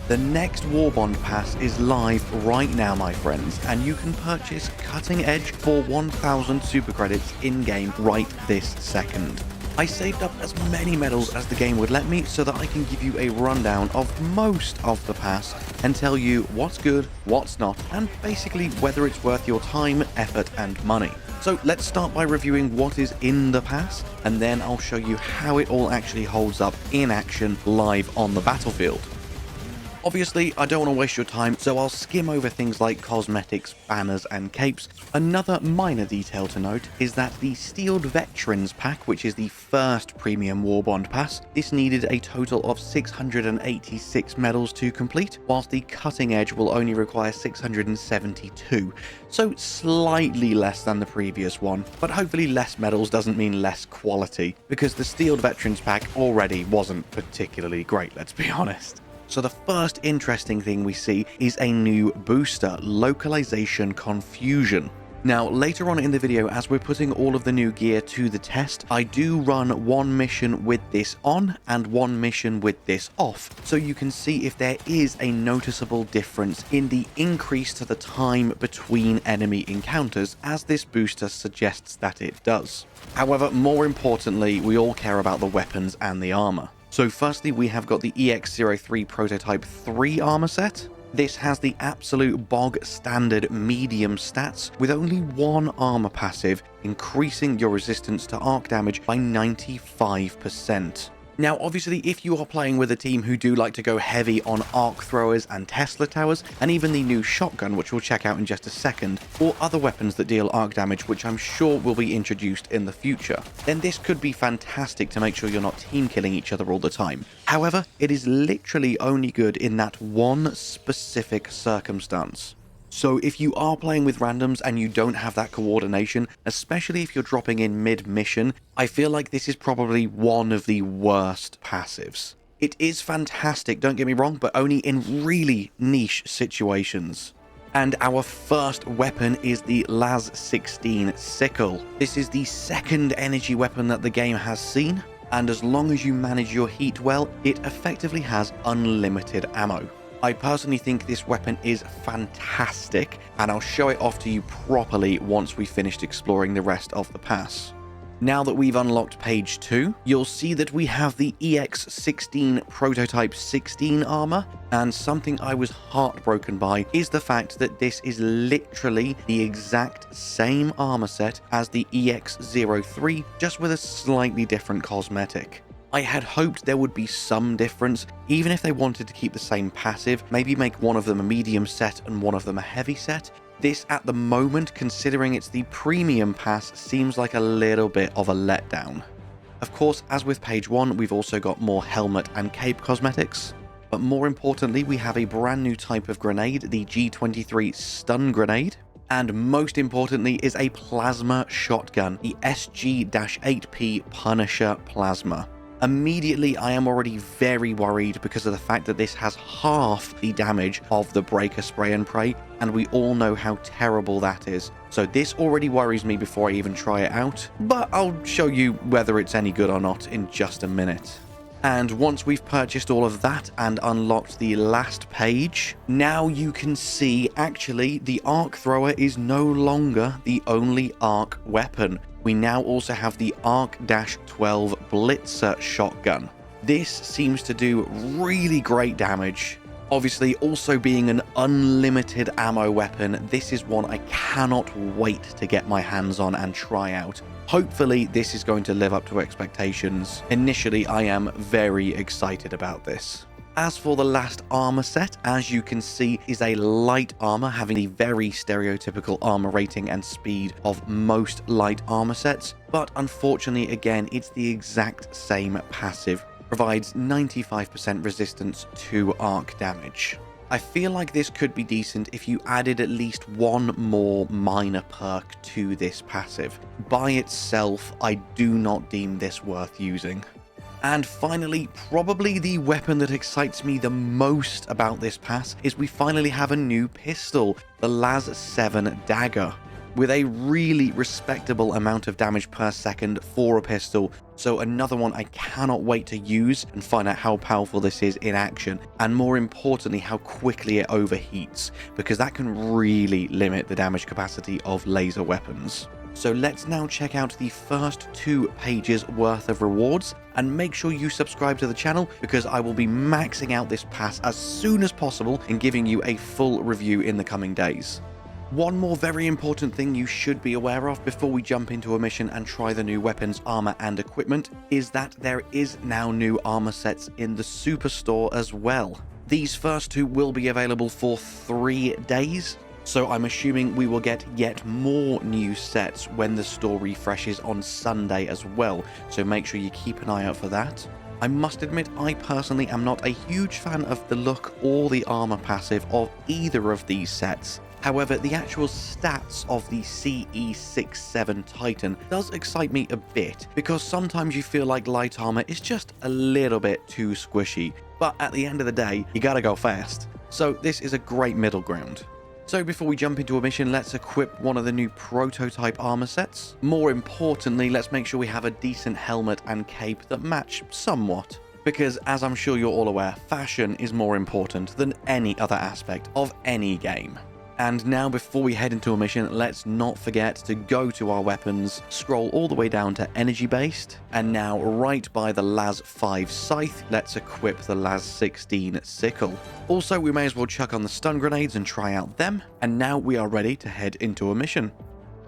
The next Warbond Pass is live right now, my friends, and you can purchase Cutting Edge for 1000 super credits in-game right this second. I saved up as many medals as the game would let me so that I can give you a rundown of most of the pass and tell you what's good, what's not, and basically whether it's worth your time, effort, and money. So let's start by reviewing what is in the pass, and then I'll show you how it all actually holds up in action live on the battlefield. Obviously, I don't want to waste your time, so I'll skim over things like cosmetics, banners, and capes. Another minor detail to note is that the Steeled Veterans pack, which is the first premium Warbond pass, this needed a total of 686 medals to complete, whilst the Cutting Edge will only require 672, so slightly less than the previous one, but hopefully less medals doesn't mean less quality, because the Steeled Veterans pack already wasn't particularly great, let's be honest. So the first interesting thing we see is a new booster, Localization Confusion. Now, later on in the video, as we're putting all of the new gear to the test, I do run one mission with this on and one mission with this off, so you can see if there is a noticeable difference in the increase to the time between enemy encounters, as this booster suggests that it does. However, more importantly, we all care about the weapons and the armor. So firstly, we have got the EX-03 Prototype 3 armor set. This has the absolute bog standard medium stats with only one armor passive, increasing your resistance to arc damage by 95%. Now, obviously, if you are playing with a team who do like to go heavy on arc throwers and Tesla towers, and even the new shotgun, which we'll check out in just a second, or other weapons that deal arc damage, which I'm sure will be introduced in the future, then this could be fantastic to make sure you're not team killing each other all the time. However, it is literally only good in that one specific circumstance. So if you are playing with randoms and you don't have that coordination, especially if you're dropping in mid-mission, I feel like this is probably one of the worst passives. It is fantastic, don't get me wrong, but only in really niche situations. And our first weapon is the Las-16 Sickle. This is the second energy weapon that the game has seen, and as long as you manage your heat well, it effectively has unlimited ammo. I personally think this weapon is fantastic, and I'll show it off to you properly once we've finished exploring the rest of the pass. Now that we've unlocked page 2, you'll see that we have the EX-16 Prototype 16 armor, and something I was heartbroken by is the fact that this is literally the exact same armor set as the EX-03, just with a slightly different cosmetic. I had hoped there would be some difference, even if they wanted to keep the same passive, maybe make one of them a medium set and one of them a heavy set. This, at the moment, considering it's the premium pass, seems like a little bit of a letdown. Of course, as with page 1, we've also got more helmet and cape cosmetics. But more importantly, we have a brand new type of grenade, the G23 Stun Grenade. And most importantly is a plasma shotgun, the SG-8P Punisher Plasma. Immediately, I am already very worried because of the fact that this has half the damage of the Breaker Spray and Pray, and we all know how terrible that is. So this already worries me before I even try it out, but I'll show you whether it's any good or not in just a minute. And once we've purchased all of that and unlocked the last page, now you can see actually the arc thrower is no longer the only arc weapon. We now also have the ARC-12 Blitzer shotgun. This seems to do really great damage. Obviously, also being an unlimited ammo weapon, this is one I cannot wait to get my hands on and try out. Hopefully, this is going to live up to expectations. Initially, I am very excited about this. As for the last armor set, as you can see, is a light armor having the very stereotypical armor rating and speed of most light armor sets, but unfortunately, again, it's the exact same passive. Provides 95% resistance to arc damage. I feel like this could be decent if you added at least one more minor perk to this passive. By itself, I do not deem this worth using. And finally, probably the weapon that excites me the most about this pass is we finally have a new pistol, the Las-7 Dagger. with a really respectable amount of damage per second for a pistol. So another one I cannot wait to use and find out how powerful this is in action, and more importantly how quickly it overheats, because that can really limit the damage capacity of laser weapons. So let's now check out the first 2 pages worth of rewards, and make sure you subscribe to the channel because I will be maxing out this pass as soon as possible and giving you a full review in the coming days. One more very important thing you should be aware of before we jump into a mission and try the new weapons, armor, and equipment is that there is now new armor sets in the Superstore as well. These first 2 will be available for 3 days, so I'm assuming we will get yet more new sets when the store refreshes on Sunday as well, so make sure you keep an eye out for that. I must admit, I personally am not a huge fan of the look or the armor passive of either of these sets. However, the actual stats of the CE67 Titan does excite me a bit, because sometimes you feel like light armor is just a little bit too squishy, but at the end of the day, you gotta go fast. So this is a great middle ground. So before we jump into a mission, let's equip one of the new prototype armor sets. More importantly, let's make sure we have a decent helmet and cape that match somewhat. Because as I'm sure you're all aware, fashion is more important than any other aspect of any game. And now before we head into a mission, let's not forget to go to our weapons, scroll all the way down to energy based, and now right by the Las 5 scythe, let's equip the Las 16 sickle. Also, we may as well chuck on the stun grenades and try out them, and now we are ready to head into a mission.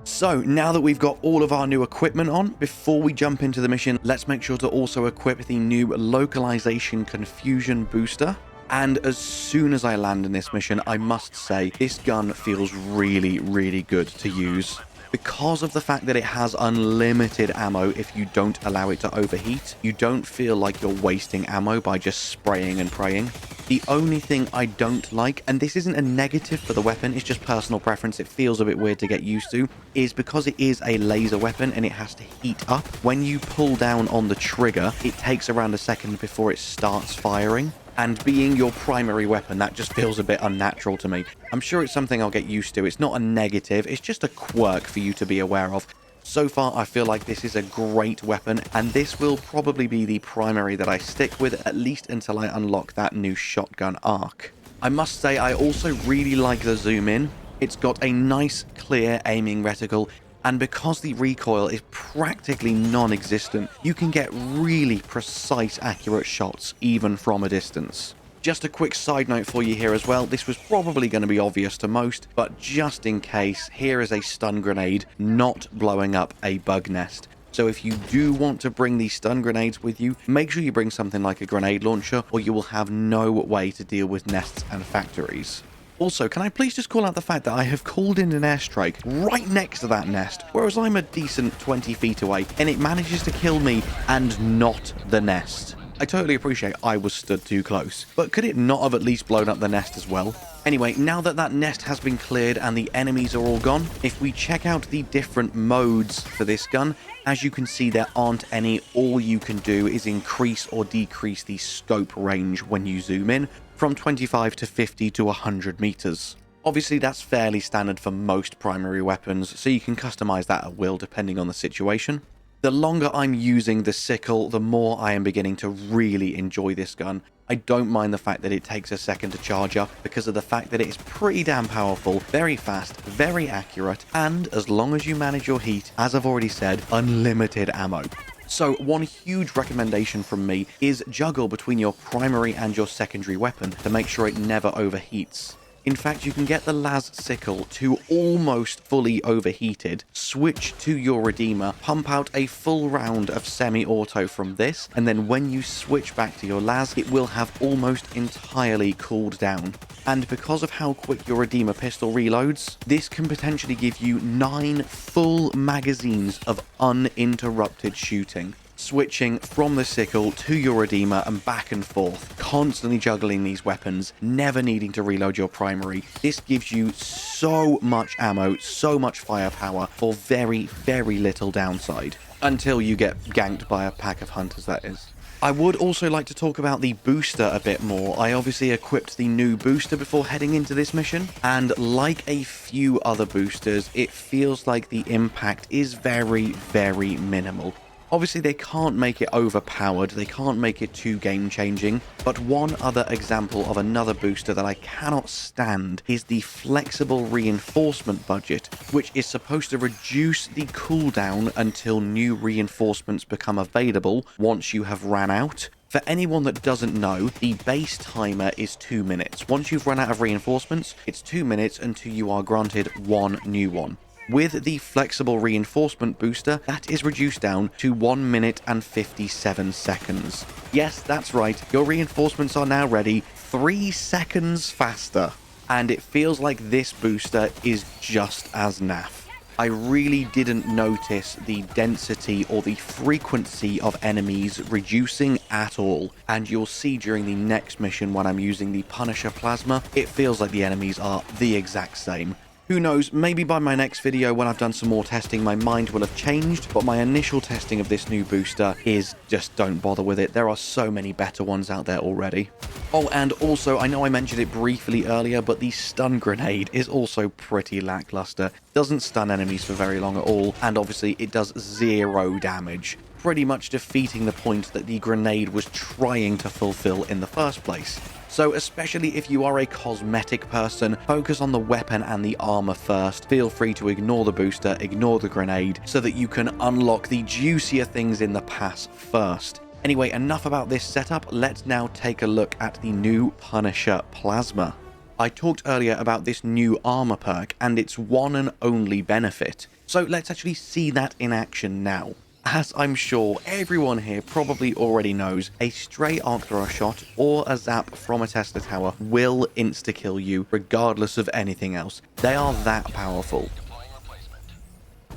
So now that we've got all of our new equipment on, before we jump into the mission, let's make sure to also equip the new localization confusion booster. And as soon as I land in this mission, I must say, this gun feels really, really good to use. Because of the fact that it has unlimited ammo if you don't allow it to overheat, you don't feel like you're wasting ammo by just spraying and praying. The only thing I don't like, and this isn't a negative for the weapon, it's just personal preference, it feels a bit weird to get used to, is because it is a laser weapon and it has to heat up. When you pull down on the trigger, it takes around a second before it starts firing. And being your primary weapon, that just feels a bit unnatural to me. I'm sure it's something I'll get used to. It's not a negative, it's just a quirk for you to be aware of. So far, I feel like this is a great weapon, and this will probably be the primary that I stick with, at least until I unlock that new shotgun arc. I must say, I also really like the zoom in. It's got a nice, clear aiming reticle, and because the recoil is practically non-existent, you can get really precise, accurate shots even from a distance. Just a quick side note for you here as well, this was probably going to be obvious to most, but just in case, here is a stun grenade not blowing up a bug nest. So if you do want to bring these stun grenades with you, make sure you bring something like a grenade launcher, or you will have no way to deal with nests and factories. Also, can I please just call out the fact that I have called in an airstrike right next to that nest, whereas I'm a decent 20 feet away, and it manages to kill me and not the nest. I totally appreciate I was stood too close, but could it not have at least blown up the nest as well? Anyway, now that that nest has been cleared and the enemies are all gone, if we check out the different modes for this gun, as you can see there aren't any. All you can do is increase or decrease the scope range when you zoom in, from 25 to 50 to 100 meters. Obviously that's fairly standard for most primary weapons, so you can customize that at will depending on the situation. The longer I'm using the sickle, the more I am beginning to really enjoy this gun. I don't mind the fact that it takes a second to charge up because of the fact that it is pretty damn powerful, very fast, very accurate, and as long as you manage your heat, as I've already said, unlimited ammo. So one huge recommendation from me is juggle between your primary and your secondary weapon to make sure it never overheats. In fact, you can get the Las sickle to almost fully overheated, switch to your Redeemer, pump out a full round of semi-auto from this, and then when you switch back to your Las, it will have almost entirely cooled down. And because of how quick your Redeemer pistol reloads, this can potentially give you 9 full magazines of uninterrupted shooting. Switching from the sickle to your Redeemer and back and forth, constantly juggling these weapons, never needing to reload your primary. This gives you so much ammo, so much firepower for very, very little downside. Until you get ganked by a pack of hunters, that is. I would also like to talk about the booster a bit more. I obviously equipped the new booster before heading into this mission, and like a few other boosters, it feels like the impact is very, very minimal. Obviously, they can't make it overpowered, they can't make it too game-changing, but one other example of another booster that I cannot stand is the flexible reinforcement budget, which is supposed to reduce the cooldown until new reinforcements become available once you have ran out. For anyone that doesn't know, the base timer is 2 minutes. Once you've run out of reinforcements, it's 2 minutes until you are granted one new one. With the flexible reinforcement booster, that is reduced down to 1 minute and 57 seconds. Yes, that's right, your reinforcements are now ready 3 seconds faster. And it feels like this booster is just as naff. I really didn't notice the density or the frequency of enemies reducing at all, and you'll see during the next mission when I'm using the Punisher Plasma, it feels like the enemies are the exact same. Who knows, maybe by my next video when I've done some more testing my mind will have changed, but my initial testing of this new booster is just don't bother with it. There are so many better ones out there already. Oh, and also, I know I mentioned it briefly earlier, but the stun grenade is also pretty lackluster. Doesn't stun enemies for very long at all, and obviously it does 0 damage, pretty much defeating the point that the grenade was trying to fulfill in the first place. So especially if you are a cosmetic person, focus on the weapon and the armor first. Feel free to ignore the booster, ignore the grenade, so that you can unlock the juicier things in the pass first. Anyway, enough about this setup. Let's now take a look at the new Punisher Plasma. I talked earlier about this new armor perk and its one and only benefit. So let's actually see that in action now. As I'm sure everyone here probably already knows, a stray arc thrower shot or a zap from a Tesla tower will insta-kill you regardless of anything else. They are that powerful.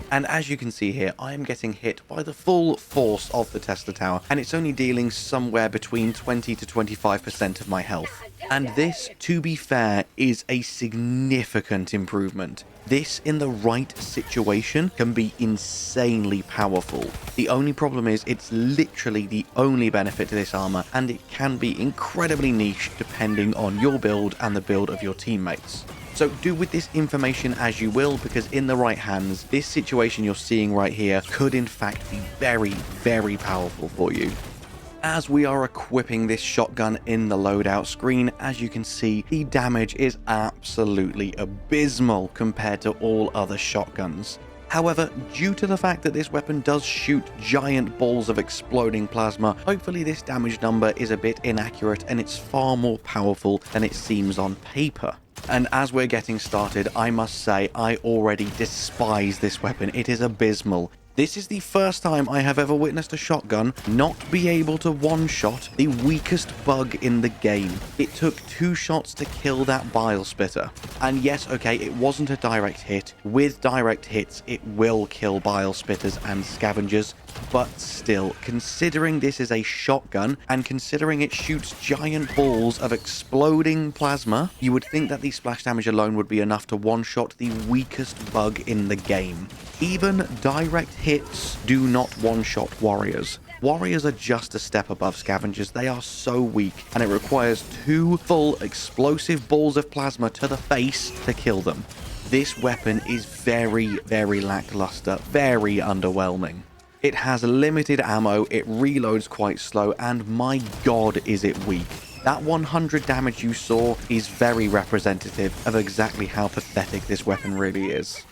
And as you can see here, I am getting hit by the full force of the Tesla tower, and it's only dealing somewhere between 20 to 25% of my health. And this, to be fair, is a significant improvement. This, in the right situation, can be insanely powerful. The only problem is it's literally the only benefit to this armor, and it can be incredibly niche depending on your build and the build of your teammates. So do with this information as you will, because in the right hands, this situation you're seeing right here could in fact be very, very powerful for you. As we are equipping this shotgun in the loadout screen, as you can see, the damage is absolutely abysmal compared to all other shotguns. However, due to the fact that this weapon does shoot giant balls of exploding plasma, hopefully this damage number is a bit inaccurate and it's far more powerful than it seems on paper. And as we're getting started, I must say I already despise this weapon. It is abysmal. This is the first time I have ever witnessed a shotgun not be able to one-shot the weakest bug in the game. It took 2 shots to kill that bile spitter. And yes, okay, it wasn't a direct hit. With direct hits, it will kill bile spitters and scavengers. But still, considering this is a shotgun, and considering it shoots giant balls of exploding plasma, you would think that the splash damage alone would be enough to one-shot the weakest bug in the game. Even direct hits do not one-shot warriors. Warriors are just a step above scavengers. They are so weak, and it requires 2 full explosive balls of plasma to the face to kill them. This weapon is very, very lackluster, very underwhelming. It has limited ammo, it reloads quite slow, and my god is it weak. That 100 damage you saw is very representative of exactly how pathetic this weapon really is.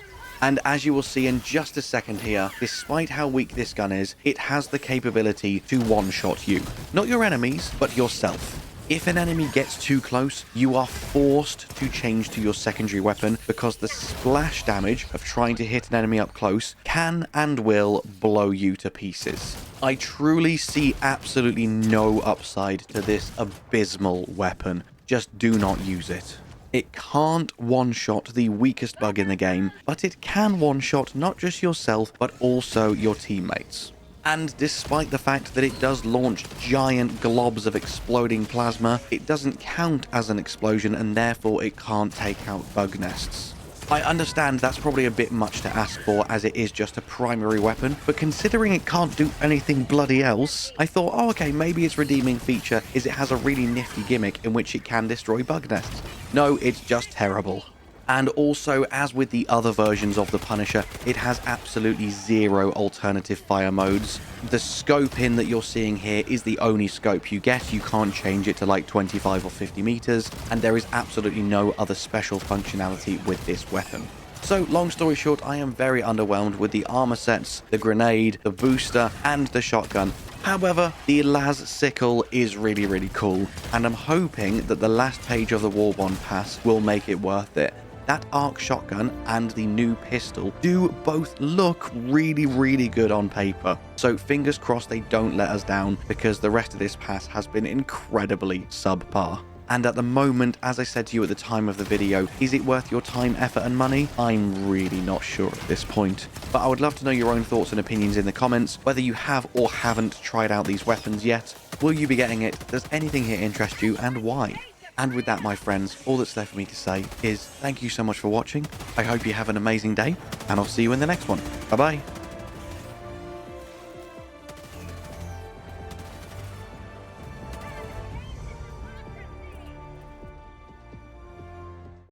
And as you will see in just a second here, despite how weak this gun is, it has the capability to one-shot you. Not your enemies, but yourself. If an enemy gets too close, you are forced to change to your secondary weapon because the splash damage of trying to hit an enemy up close can and will blow you to pieces. I truly see absolutely no upside to this abysmal weapon. Just do not use it. It can't one-shot the weakest bug in the game, but it can one-shot not just yourself, but also your teammates. And despite the fact that it does launch giant globs of exploding plasma, it doesn't count as an explosion and therefore it can't take out bug nests. I understand that's probably a bit much to ask for as it is just a primary weapon, but considering it can't do anything bloody else, I thought, oh okay, maybe its redeeming feature is it has a really nifty gimmick in which it can destroy bug nests. No, it's just terrible. And also, as with the other versions of the Punisher, it has absolutely zero alternative fire modes. The scope in that you're seeing here is the only scope you get. You can't change it to like 25 or 50 meters, and there is absolutely no other special functionality with this weapon. So, long story short, I am very underwhelmed with the armor sets, the grenade, the booster, and the shotgun. However, the Las Sickle is really, really cool, and I'm hoping that the last page of the Warbond Pass will make it worth it. That arc shotgun and the new pistol do both look really, really good on paper. So fingers crossed they don't let us down, because the rest of this pass has been incredibly subpar. And at the moment, as I said to you at the time of the video, is it worth your time, effort and money? I'm really not sure at this point. But I would love to know your own thoughts and opinions in the comments, whether you have or haven't tried out these weapons yet. Will you be getting it? Does anything here interest you, and why? And with that, my friends, all that's left for me to say is thank you so much for watching. I hope you have an amazing day, and I'll see you in the next one. Bye-bye.